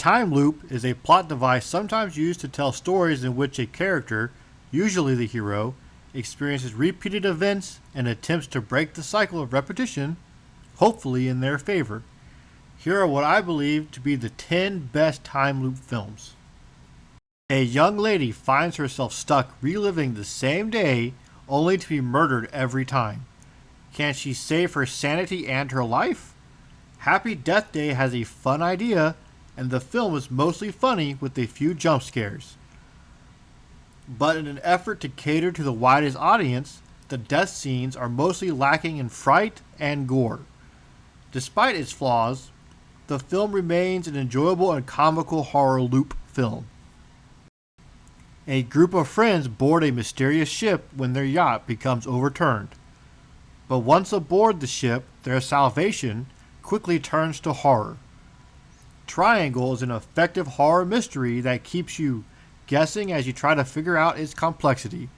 time loop is a plot device sometimes used to tell stories in which a character, usually the hero, experiences repeated events and attempts to break the cycle of repetition, hopefully in their favor. Here are what I believe to be the 10 best time loop films. A young lady finds herself stuck reliving the same day only to be murdered every time. Can she save her sanity and her life? Happy Death Day has a fun idea, and the film is mostly funny with a few jump scares. But in an effort to cater to the widest audience, the death scenes are mostly lacking in fright and gore. Despite its flaws, the film remains an enjoyable and comical horror loop film. A group of friends board a mysterious ship when their yacht becomes overturned. But once aboard the ship, their salvation quickly turns to horror. Triangle is an effective horror mystery that keeps you guessing as you try to figure out its complexity.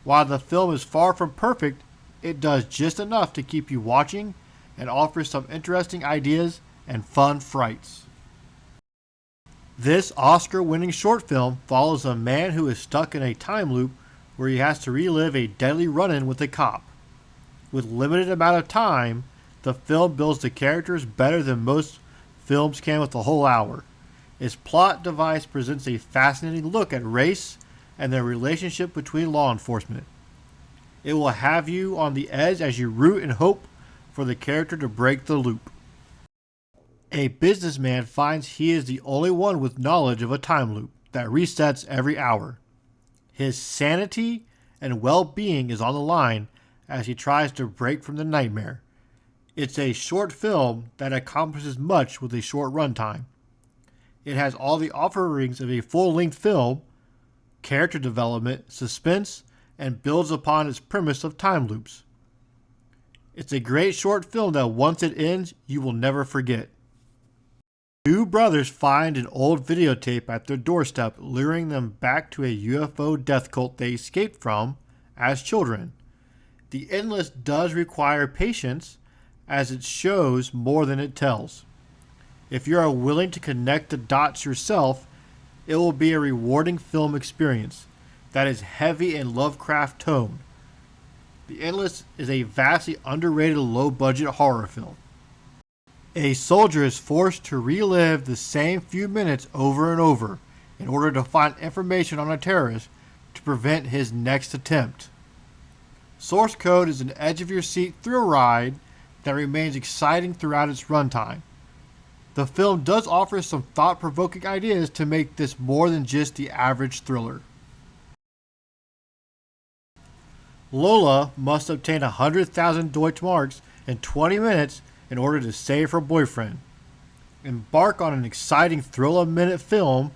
While the film is far from perfect, it does just enough to keep you watching and offers some interesting ideas and fun frights. This Oscar-winning short film follows a man who is stuck in a time loop where he has to relive a deadly run-in with a cop. With limited amount of time, the film builds the characters better than most films can with a whole hour. Its plot device presents a fascinating look at race and the relationship between law enforcement. It will have you on the edge as you root and hope for the character to break the loop. A businessman finds he is the only one with knowledge of a time loop that resets every hour. His sanity and well-being is on the line as he tries to break from the nightmare. It's a short film that accomplishes much with a short runtime. It has all the offerings of a full-length film, character development, suspense, and builds upon its premise of time loops. It's a great short film that once it ends, you will never forget. Two brothers find an old videotape at their doorstep, luring them back to a UFO death cult they escaped from as children. The endless does require patience, as it shows more than it tells. If you are willing to connect the dots yourself, it will be a rewarding film experience that is heavy in Lovecraft tone. The Endless is a vastly underrated low-budget horror film. A soldier is forced to relive the same few minutes over and over in order to find information on a terrorist to prevent his next attempt. Source Code is an edge-of-your-seat thrill ride that remains exciting throughout its runtime. The film does offer some thought-provoking ideas to make this more than just the average thriller. Lola must obtain 100,000 Deutschmarks in 20 minutes in order to save her boyfriend. Embark on an exciting thrill-a-minute film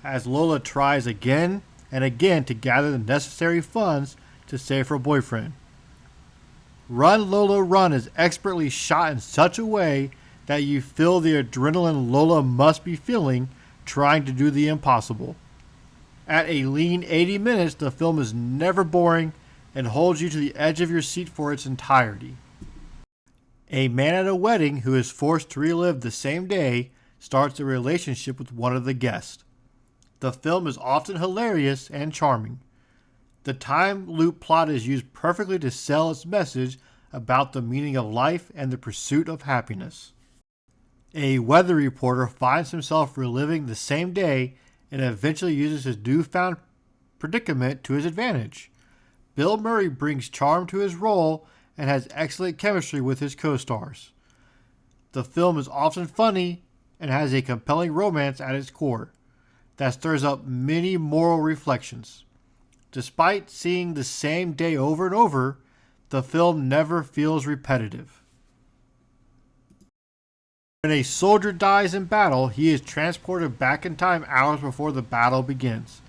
as Lola tries again and again to gather the necessary funds to save her boyfriend. Run Lola Run is expertly shot in such a way that you feel the adrenaline Lola must be feeling trying to do the impossible. At a lean 80 minutes, the film is never boring and holds you to the edge of your seat for its entirety. A man at a wedding who is forced to relive the same day starts a relationship with one of the guests. The film is often hilarious and charming. The time loop plot is used perfectly to sell its message about the meaning of life and the pursuit of happiness. A weather reporter finds himself reliving the same day and eventually uses his newfound predicament to his advantage. Bill Murray brings charm to his role and has excellent chemistry with his co-stars. The film is often funny and has a compelling romance at its core that stirs up many moral reflections. Despite seeing the same day over and over, the film never feels repetitive. When a soldier dies in battle, he is transported back in time hours before the battle begins.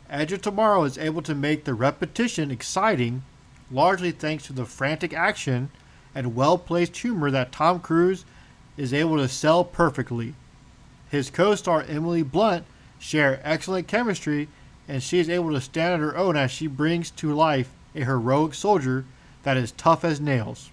Edge of Tomorrow is able to make the repetition exciting, largely thanks to the frantic action and well-placed humor that Tom Cruise is able to sell perfectly. His co-star Emily Blunt share excellent chemistry, and she is able to stand on her own as she brings to life a heroic soldier that is tough as nails.